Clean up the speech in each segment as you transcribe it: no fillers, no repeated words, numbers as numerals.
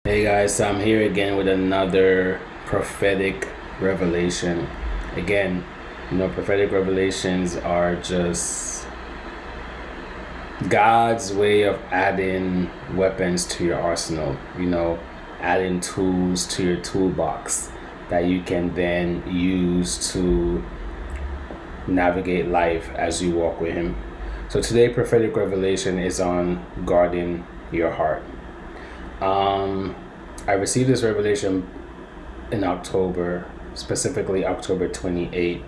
Hey guys, so I'm here again with another prophetic revelation. Again, prophetic revelations are just God's way of adding weapons to your arsenal, adding tools to your toolbox that you can then use to navigate life as you walk with Him. So today, prophetic revelation is on guarding your heart. I received this revelation in October, specifically October 28th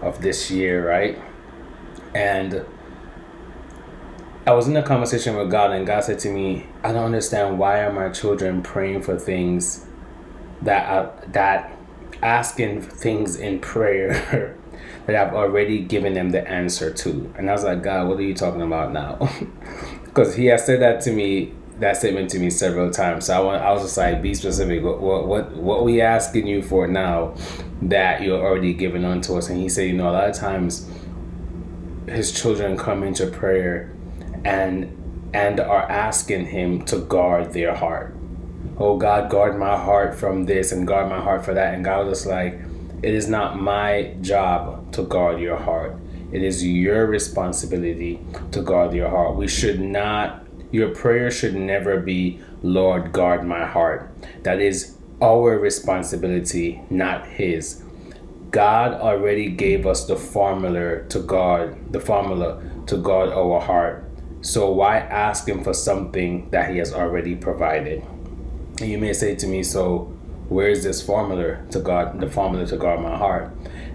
of this year, right? And I was in a conversation with God, and God said to me, I don't understand, why are my children praying for things that asking things in prayer that I've already given them the answer to. And I was like, God, what are you talking about now? Because He has said that statement to me several times. So I was just like, be specific. What we asking you for now that you're already giving unto us? And He said, a lot of times His children come into prayer and are asking Him to guard their heart. Oh God, guard my heart from this and guard my heart for that. And God was just like, it is not my job to guard your heart. It is your responsibility to guard your heart. Your prayer should never be, Lord, guard my heart. That is our responsibility, not His. God already gave us the formula to guard our heart. So why ask Him for something that He has already provided? And you may say to me, so where is this formula to guard my heart?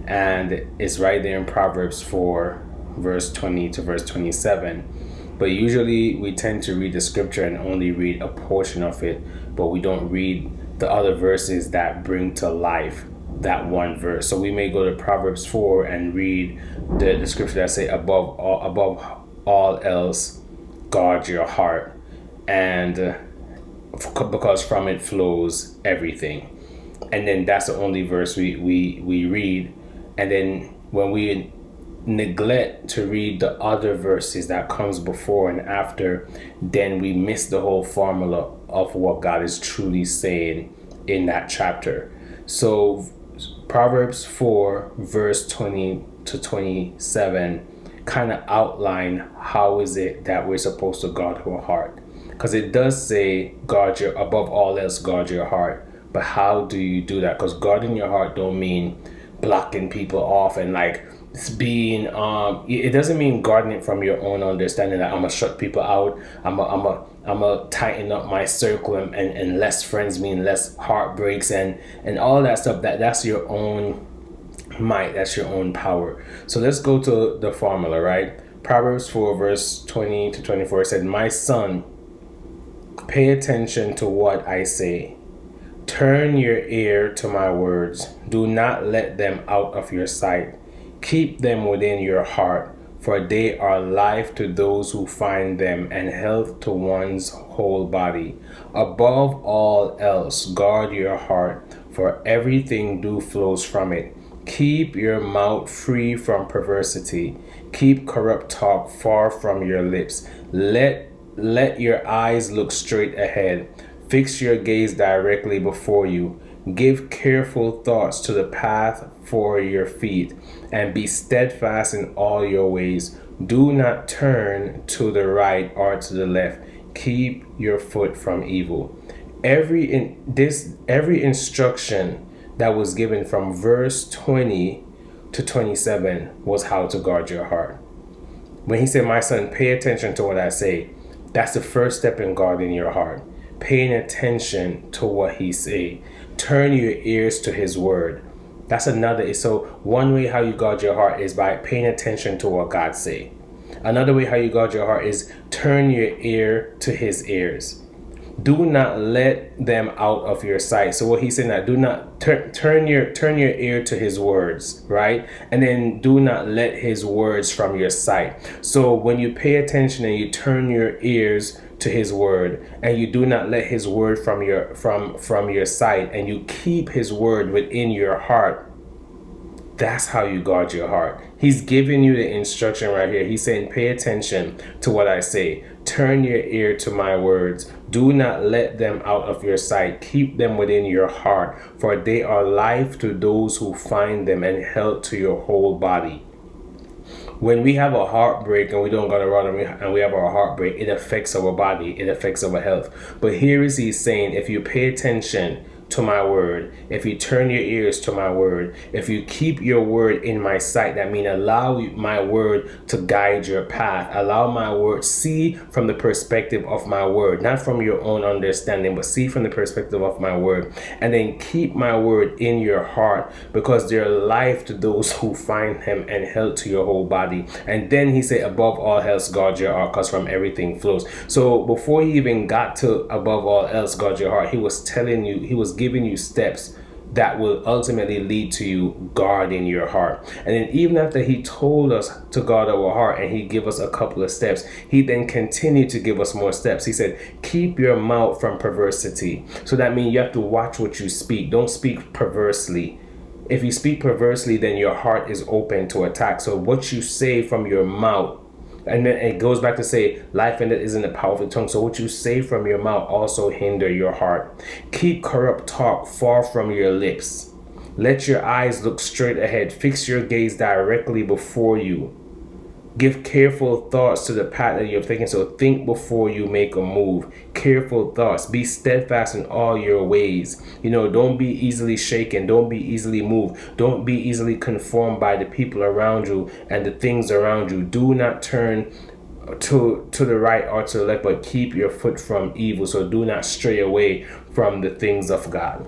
And it's right there in Proverbs 4, verse 20 to verse 27. But usually we tend to read the scripture and only read a portion of it, but we don't read the other verses that bring to life that one verse. So we may go to Proverbs 4 and read the scripture that say, above all else, guard your heart. And because from it flows everything. And then that's the only verse we read. And then when we neglect to read the other verses that comes before and after, then we miss the whole formula of what God is truly saying in that chapter. So Proverbs 4 verse 20 to 27 kind of outline how is it that we're supposed to guard our heart. Because it does say, above all else, guard your heart. But how do you do that? Because guarding your heart don't mean blocking people off and like being it doesn't mean guarding it from your own understanding that I'm gonna shut people out. I'm gonna tighten up my circle and less friends mean less heartbreaks and all that stuff. That's your own might, that's your own power. So let's go to the formula, right? Proverbs 4 verse 20 to 24 said, my son, pay attention to what I say. Turn your ear to my words. Do not let them out of your sight. Keep them within your heart, for they are life to those who find them and health to one's whole body. Above all else, guard your heart, for everything do flows from it. Keep your mouth free from perversity. Keep corrupt talk far from your lips. Let your eyes look straight ahead. Fix your gaze directly before you. Give careful thoughts to the path for your feet, and be steadfast in all your ways. Do not turn to the right or to the left. Keep your foot from evil. Every instruction that was given from verse 20 to 27 was how to guard your heart. When He said, my son, pay attention to what I say, that's the first step in guarding your heart. Paying attention to what He say. Turn your ears to His word. That's another. So one way how you guard your heart is by paying attention to what God say. Another way how you guard your heart is turn your ear to His ears. Do not let them out of your sight. So what He's saying, that do not turn your ear to His words, right? And then do not let His words from your sight. So when you pay attention and you turn your ears to His word, and you do not let His word from your sight, and you keep His word within your heart, that's how you guard your heart. He's giving you the instruction right here. He's saying, pay attention to what I say. turn your ear to my words. Do not let them out of your sight. Keep them within your heart, for they are life to those who find them and health to your whole body. When we have a heartbreak and we don't go around and we have our heartbreak, it affects our body, it affects our health. But here is he saying, if you pay attention to my word, if you turn your ears to my word, if you keep your word in my sight, that means allow my word to guide your path, allow my word, see from the perspective of my word, not from your own understanding, but see from the perspective of my word, and then keep my word in your heart, because they're life to those who find him and health to your whole body. And then he said, above all else, guard your heart, because from everything flows. So before he even got to above all else, guard your heart, he was telling you, he was giving you steps that will ultimately lead to you guarding your heart. And then even after he told us to guard our heart and he gave us a couple of steps, he then continued to give us more steps. He said, keep your mouth from perversity. So that means you have to watch what you speak. Don't speak perversely. If you speak perversely, then your heart is open to attack. So what you say from your mouth, and then it goes back to say, life and death is in the power of the tongue. So what you say from your mouth also hinder your heart. Keep corrupt talk far from your lips. Let your eyes look straight ahead. Fix your gaze directly before you. Give careful thoughts to the path that you're taking. So think before you make a move. Careful thoughts. Be steadfast in all your ways. Don't be easily shaken. Don't be easily moved. Don't be easily conformed by the people around you and the things around you. Do not turn to the right or to the left, but keep your foot from evil. So do not stray away from the things of God.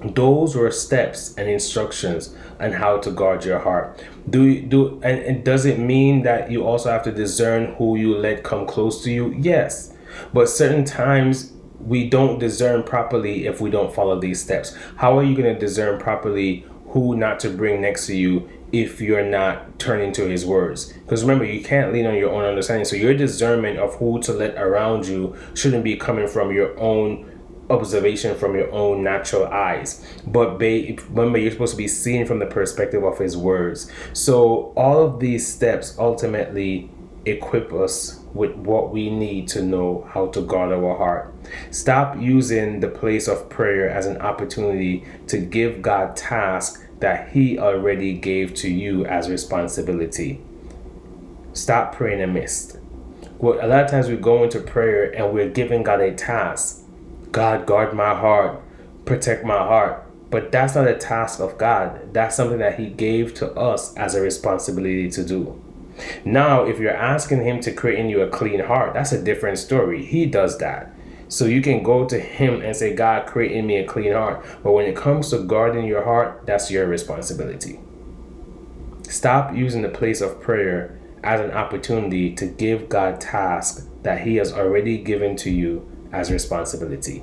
Those were steps and instructions on how to guard your heart. And does it mean that you also have to discern who you let come close to you? Yes, but certain times we don't discern properly if we don't follow these steps. How are you going to discern properly who not to bring next to you if you're not turning to his words? Because remember, you can't lean on your own understanding. So your discernment of who to let around you shouldn't be coming from your own observation, from your own natural eyes, but remember, you're supposed to be seeing from the perspective of his words. So all of these steps ultimately equip us with what we need to know how to guard our heart. Stop using the place of prayer as an opportunity to give God tasks that he already gave to you as responsibility. Stop praying amiss. Well, a lot of times we go into prayer and we're giving God a task. God, guard my heart, protect my heart. But that's not a task of God. That's something that he gave to us as a responsibility to do. Now, if you're asking him to create in you a clean heart, that's a different story. He does that. So you can go to him and say, God, create in me a clean heart. But when it comes to guarding your heart, that's your responsibility. Stop using the place of prayer as an opportunity to give God tasks that he has already given to you as responsibility.